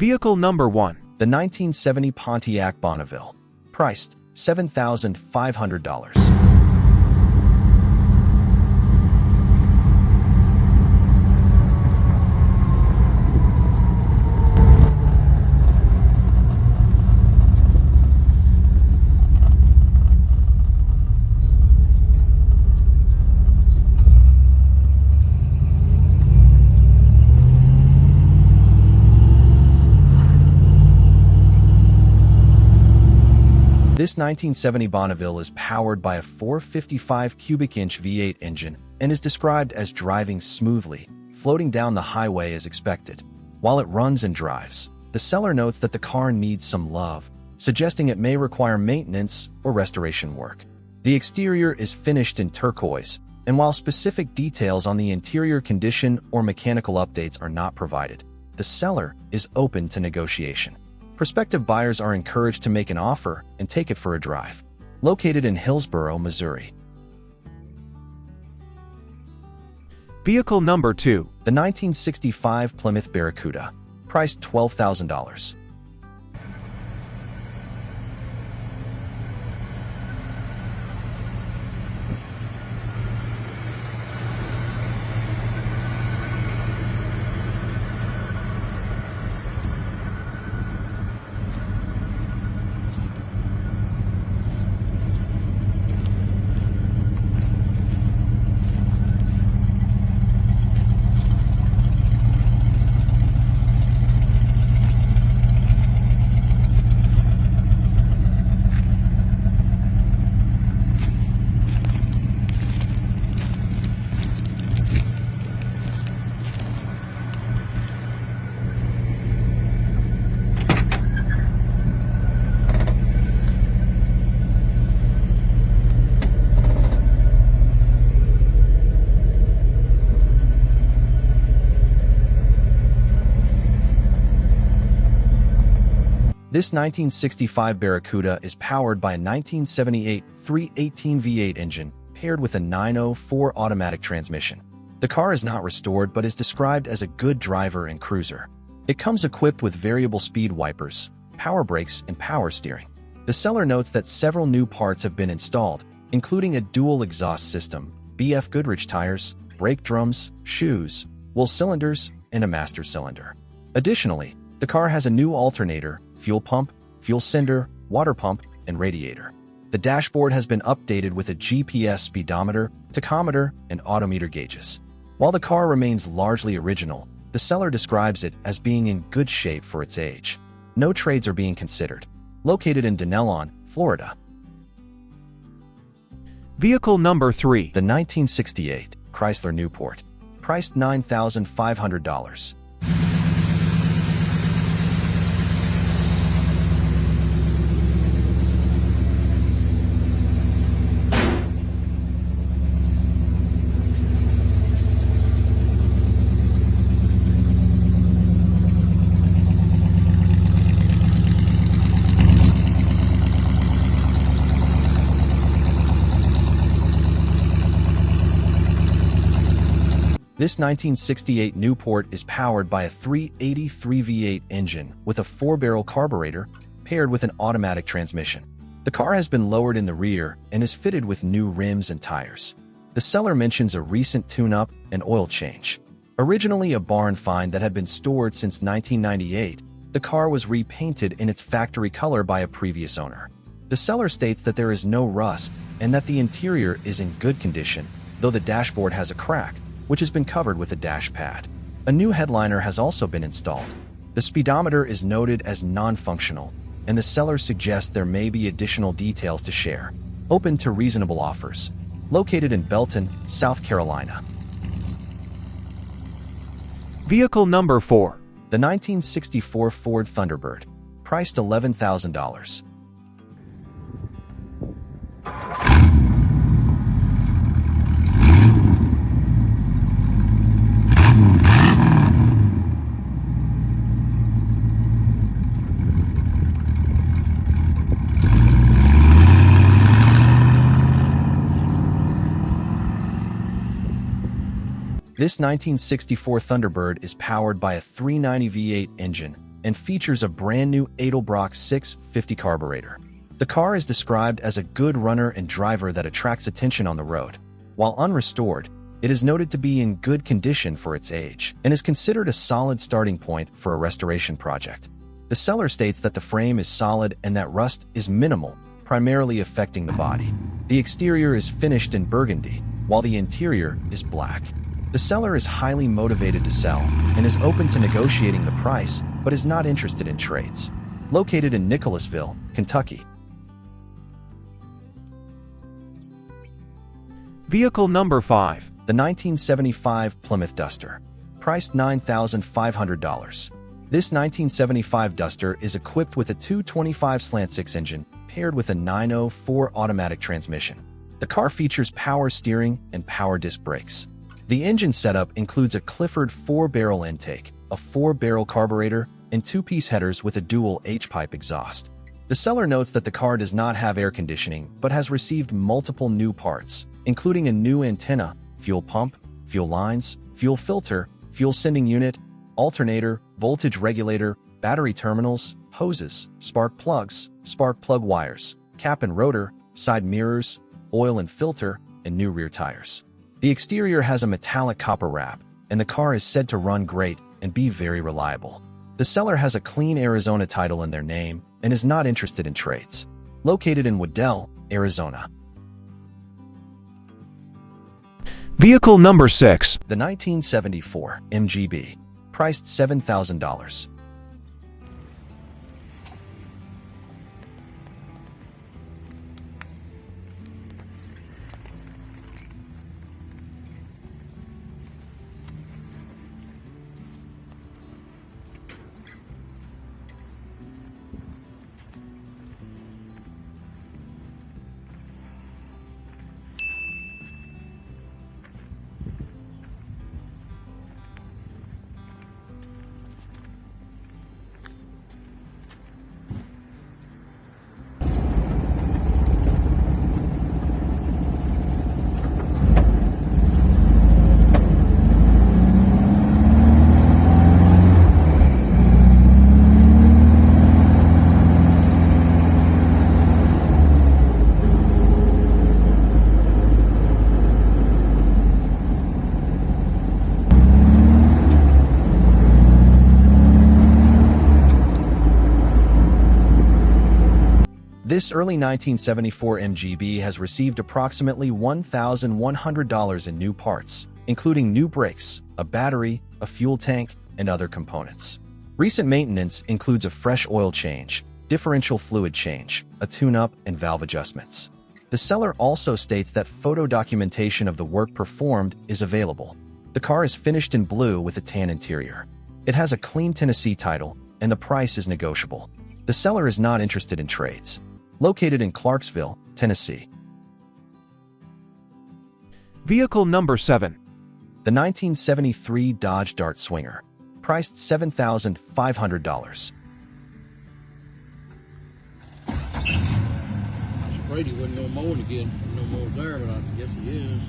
Vehicle number 1. The 1970 Pontiac Bonneville. Priced $7,500. This 1970 Bonneville is powered by a 455 cubic inch V8 engine and is described as driving smoothly, floating down the highway as expected. While it runs and drives, the seller notes that the car needs some love, suggesting it may require maintenance or restoration work. The exterior is finished in turquoise, and while specific details on the interior condition or mechanical updates are not provided, the seller is open to negotiation. Prospective buyers are encouraged to make an offer and take it for a drive. Located in Hillsboro, Missouri. Vehicle number 2. The 1965 Plymouth Barracuda. Priced $12,000. This 1965 Barracuda is powered by a 1978 318 V8 engine paired with a 904 automatic transmission. The car is not restored but is described as a good driver and cruiser. It comes equipped with variable speed wipers, power brakes, and power steering. The seller notes that several new parts have been installed, including a dual exhaust system, BF Goodrich tires, brake drums, shoes, wool cylinders, and a master cylinder. Additionally, the car has a new alternator, fuel pump, fuel sender, water pump, and radiator. The dashboard has been updated with a GPS speedometer, tachometer, and odometer gauges. While the car remains largely original, the seller describes it as being in good shape for its age. No trades are being considered. Located in Denelon, Florida. Vehicle number 3. The 1968 Chrysler Newport. Priced $9,500. This 1968 Newport is powered by a 383 V8 engine with a 4-barrel carburetor paired with an automatic transmission. The car has been lowered in the rear and is fitted with new rims and tires. The seller mentions a recent tune-up and oil change. Originally a barn find that had been stored since 1998, the car was repainted in its factory color by a previous owner. The seller states that there is no rust and that the interior is in good condition, though the dashboard has a crack, which has been covered with a dash pad. A new headliner has also been installed. The speedometer is noted as non-functional, and the seller suggests there may be additional details to share. Open to reasonable offers. Located in Belton, South Carolina. Vehicle number 4. The 1964 Ford Thunderbird. Priced $11,000. This 1964 Thunderbird is powered by a 390 V8 engine and features a brand new Edelbrock 650 carburetor. The car is described as a good runner and driver that attracts attention on the road. While unrestored, it is noted to be in good condition for its age and is considered a solid starting point for a restoration project. The seller states that the frame is solid and that rust is minimal, primarily affecting the body. The exterior is finished in burgundy, while the interior is black. The seller is highly motivated to sell and is open to negotiating the price, but is not interested in trades. Located in Nicholasville, Kentucky. Vehicle number 5. The 1975 Plymouth Duster. Priced $9,500. This 1975 Duster is equipped with a 225/6 engine paired with a 904 automatic transmission. The car features power steering and power disc brakes. The engine setup includes a Clifford 4-barrel intake, a 4-barrel carburetor, and 2-piece headers with a dual H-pipe exhaust. The seller notes that the car does not have air conditioning but has received multiple new parts, including a new antenna, fuel pump, fuel lines, fuel filter, fuel sending unit, alternator, voltage regulator, battery terminals, hoses, spark plug wires, cap and rotor, side mirrors, oil and filter, and new rear tires. The exterior has a metallic copper wrap, and the car is said to run great and be very reliable. The seller has a clean Arizona title in their name and is not interested in trades. Located in Waddell, Arizona. Vehicle number 6. The 1974 MGB. Priced $7,000. This early 1974 MGB has received approximately $1,100 in new parts, including new brakes, a battery, a fuel tank, and other components. Recent maintenance includes a fresh oil change, differential fluid change, a tune-up, and valve adjustments. The seller also states that photo documentation of the work performed is available. The car is finished in blue with a tan interior. It has a clean Tennessee title, and the price is negotiable. The seller is not interested in trades. Located in Clarksville, Tennessee. Vehicle number 7. The 1973 Dodge Dart Swinger. Priced $7,500. Afraid he wasn't no more again. No more there, but I guess he is.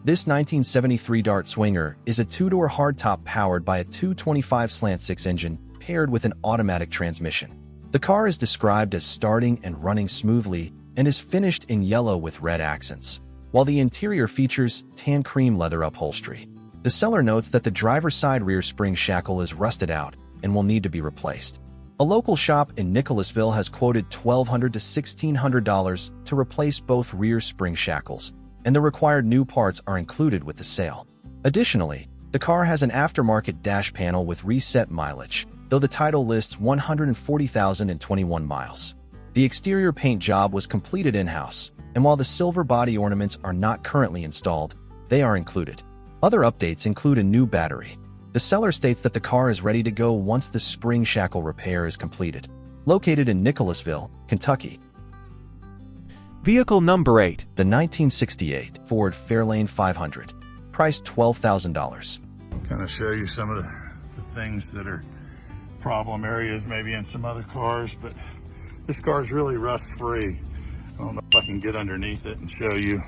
This 1973 Dart Swinger is a two-door hardtop powered by a 225/6 engine paired with an automatic transmission. The car is described as starting and running smoothly and is finished in yellow with red accents, while the interior features tan cream leather upholstery. The seller notes that the driver's side rear spring shackle is rusted out and will need to be replaced. A local shop in Nicholasville has quoted $1,200 to $1,600 to replace both rear spring shackles, and the required new parts are included with the sale. Additionally, the car has an aftermarket dash panel with reset mileage, though the title lists 140,021 miles. The exterior paint job was completed in-house, and while the silver body ornaments are not currently installed, they are included. Other updates include a new battery. The seller states that the car is ready to go once the spring shackle repair is completed. Located in Nicholasville, Kentucky. Vehicle number 8. The 1968 Ford Fairlane 500. Priced $12,000. Kind of show you some of the things that are problem areas maybe in some other cars, but this car is really rust free. I don't know if I can get underneath it and show you.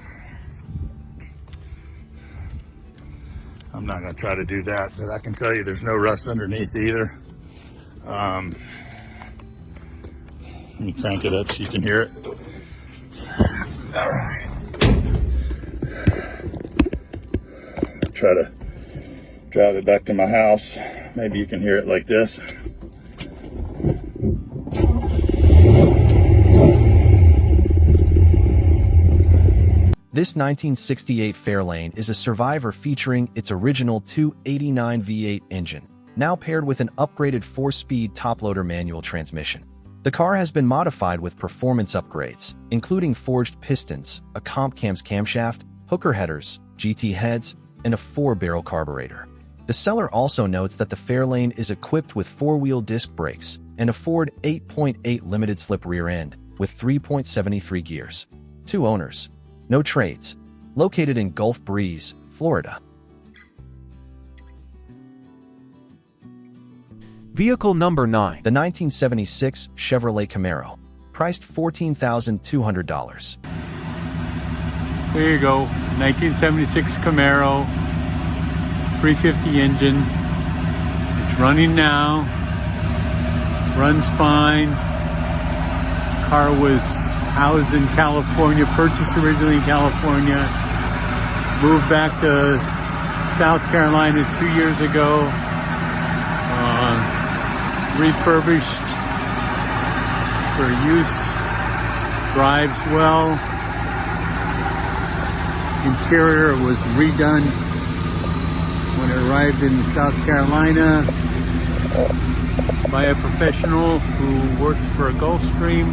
I'm not going to try to do that, but I can tell you there's no rust underneath either. Let me crank it up so you can hear it. All right. Try to drive it back to my house. Maybe you can hear it like this. This 1968 Fairlane is a survivor featuring its original 289 V8 engine, now paired with an upgraded 4-speed top-loader manual transmission. The car has been modified with performance upgrades, including forged pistons, a comp cam's camshaft, hooker headers, GT heads, and a 4-barrel carburetor. The seller also notes that the Fairlane is equipped with 4-wheel disc brakes and a Ford 8.8 limited-slip rear end with 3.73 gears. 2 owners. No trades. Located in Gulf Breeze, Florida. Vehicle number 9. The 1976 Chevrolet Camaro, priced $14,200. There you go, 1976 Camaro, 350 engine. It's running now, runs fine. Car was housed in California, purchased originally in California, moved back to South Carolina 2 years ago, refurbished for use, drives well. Interior was redone when it arrived in South Carolina by a professional who worked for a Gulfstream.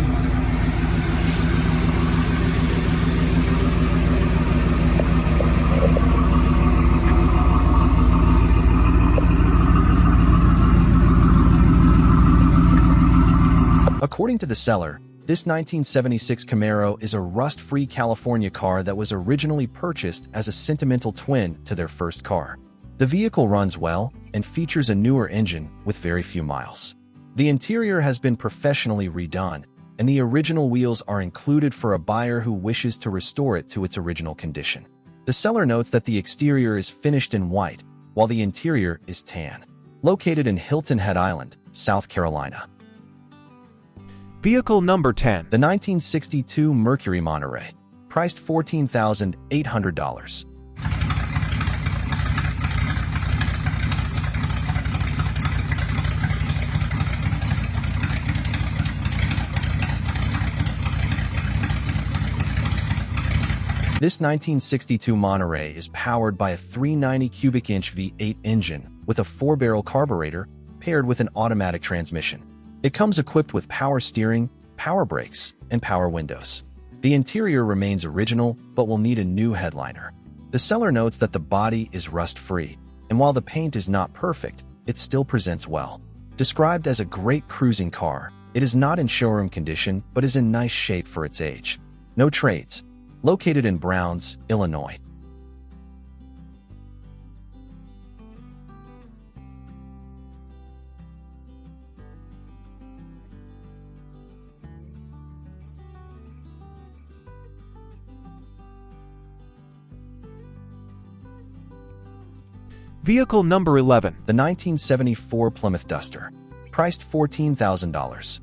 According to the seller, this 1976 Camaro is a rust-free California car that was originally purchased as a sentimental twin to their first car. The vehicle runs well and features a newer engine with very few miles. The interior has been professionally redone, and the original wheels are included for a buyer who wishes to restore it to its original condition. The seller notes that the exterior is finished in white, while the interior is tan. Located in Hilton Head Island, South Carolina. Vehicle number 10. The 1962 Mercury Monterey, priced $14,800. This 1962 Monterey is powered by a 390 cubic inch V8 engine with a 4-barrel carburetor paired with an automatic transmission. It comes equipped with power steering, power brakes, and power windows. The interior remains original, but will need a new headliner. The seller notes that the body is rust-free, and while the paint is not perfect, it still presents well. Described as a great cruising car, it is not in showroom condition, but is in nice shape for its age. No trades. Located in Browns, Illinois. Vehicle number 11. The 1974 Plymouth Duster, priced $14,000.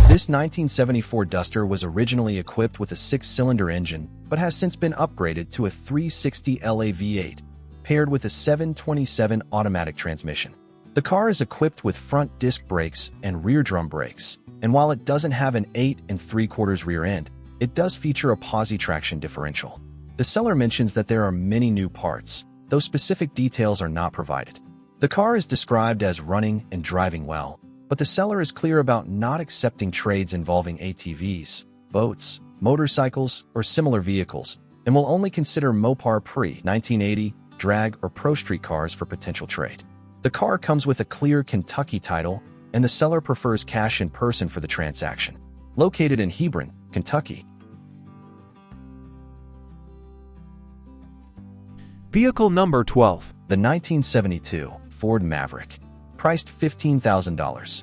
This 1974 Duster was originally equipped with a 6-cylinder engine, but has since been upgraded to a 360 LA V8, paired with a 727 automatic transmission. The car is equipped with front disc brakes and rear drum brakes, and while it doesn't have an 8 3/4 rear end, it does feature a posi traction differential. The seller mentions that there are many new parts, though specific details are not provided. The car is described as running and driving well, but the seller is clear about not accepting trades involving ATVs, boats, motorcycles, or similar vehicles, and will only consider Mopar pre-1980, drag, or Pro Street cars for potential trade. The car comes with a clear Kentucky title, and the seller prefers cash in person for the transaction. located in Hebron, Kentucky. Vehicle number 12. The 1972 Ford Maverick, priced $15,000.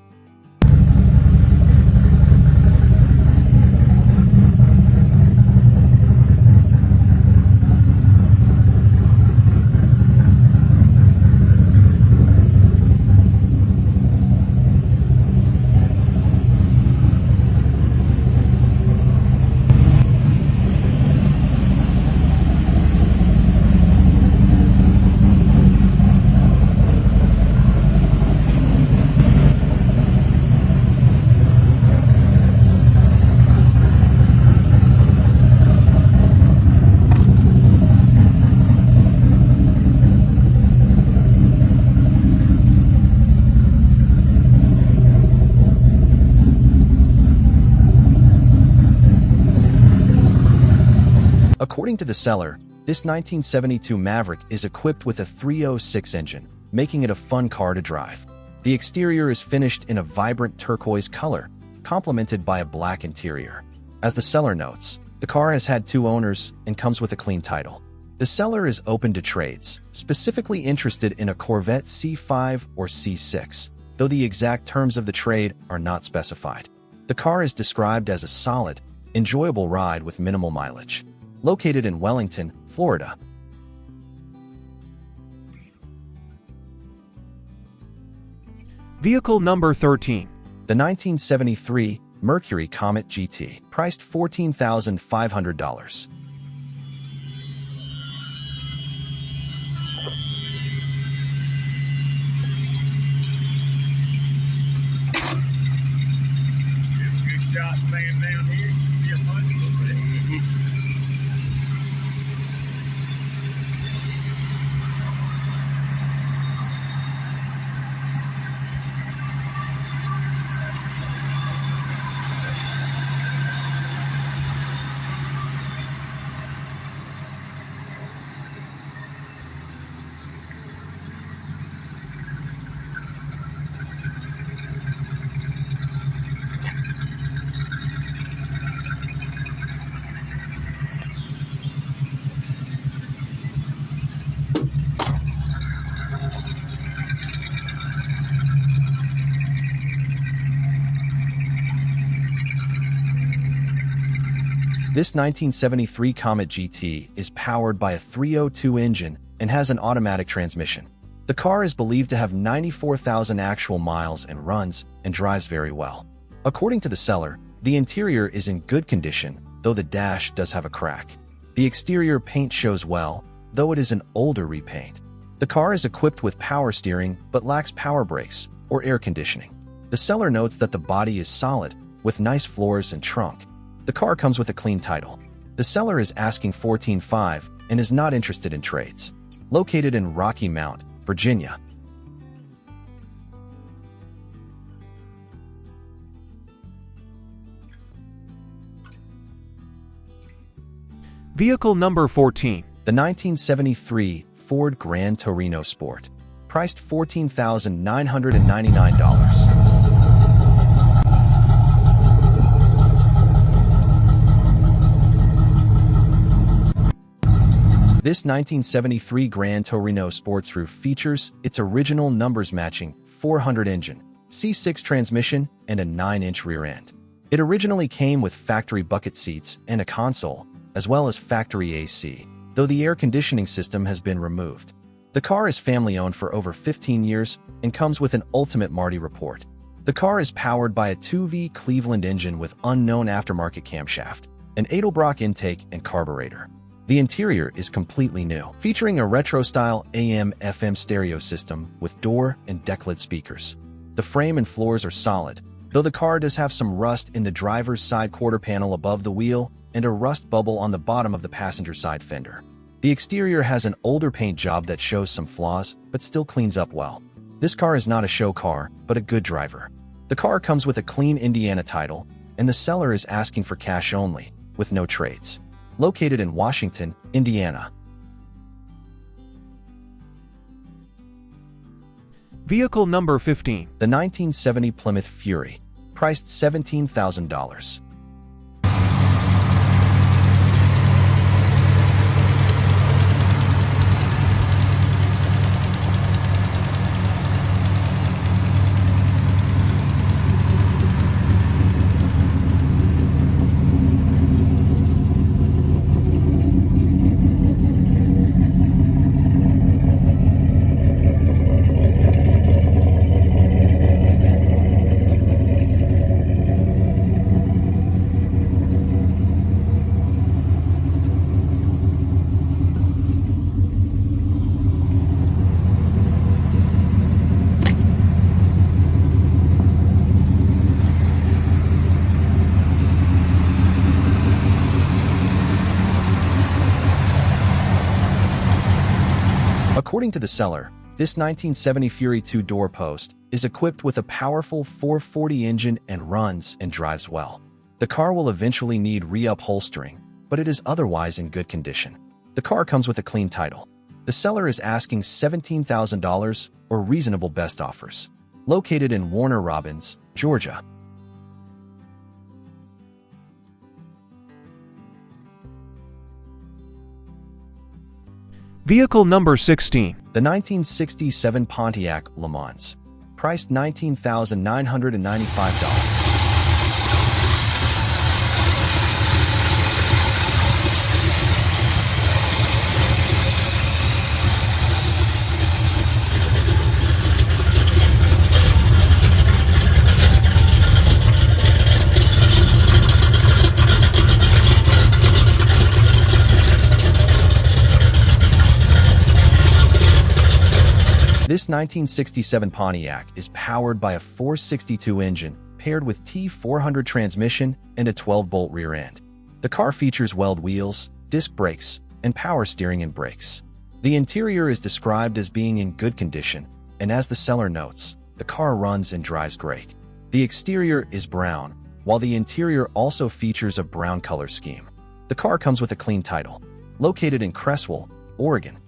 According to the seller, this 1972 Maverick is equipped with a 306 engine, making it a fun car to drive. The exterior is finished in a vibrant turquoise color, complemented by a black interior. As the seller notes, the car has had 2 owners and comes with a clean title. The seller is open to trades, specifically interested in a Corvette C5 or C6, though the exact terms of the trade are not specified. The car is described as a solid, enjoyable ride with minimal mileage. Located in Wellington, Florida. Vehicle number 13. The 1973 Mercury Comet GT, priced $14,500. Good shot laying down here. You see a bunch a little bit. This 1973 Comet GT is powered by a 302 engine and has an automatic transmission. The car is believed to have 94,000 actual miles and runs and drives very well. According to the seller, the interior is in good condition, though the dash does have a crack. The exterior paint shows well, though it is an older repaint. The car is equipped with power steering but lacks power brakes or air conditioning. The seller notes that the body is solid, with nice floors and trunk. The car comes with a clean title. The seller is asking $14,500 and is not interested in trades. Located in Rocky Mount, Virginia. Vehicle number 14. The 1973 Ford Gran Torino Sport, priced $14,999. This 1973 Gran Torino Sports Roof features its original numbers-matching 400 engine, C6 transmission, and a 9-inch rear end. It originally came with factory bucket seats and a console, as well as factory AC, though the air conditioning system has been removed. The car is family-owned for over 15 years and comes with an Ultimate Marty report. The car is powered by a 2V Cleveland engine with unknown aftermarket camshaft, an Edelbrock intake and carburetor. The interior is completely new, featuring a retro-style AM/FM stereo system with door and deck-lid speakers. The frame and floors are solid, though the car does have some rust in the driver's side quarter panel above the wheel and a rust bubble on the bottom of the passenger side fender. The exterior has an older paint job that shows some flaws, but still cleans up well. This car is not a show car, but a good driver. The car comes with a clean Indiana title, and the seller is asking for cash only, with no trades. Located in Washington, Indiana. Vehicle number 15. The 1970 Plymouth Fury, priced $17,000. According to the seller, this 1970 Fury 2 door post is equipped with a powerful 440 engine and runs and drives well. The car will eventually need re-upholstering, but it is otherwise in good condition. The car comes with a clean title. The seller is asking $17,000 or reasonable best offers. Located in Warner Robins, Georgia. Vehicle number 16. The 1967 Pontiac Le Mans, priced $19,995. This 1967 Pontiac is powered by a 462 engine paired with T400 transmission and a 12-bolt rear end. The car features weld wheels, disc brakes, and power steering and brakes. The interior is described as being in good condition, and as the seller notes, the car runs and drives great. The exterior is brown, while the interior also features a brown color scheme. The car comes with a clean title. Located in Cresswell, Oregon.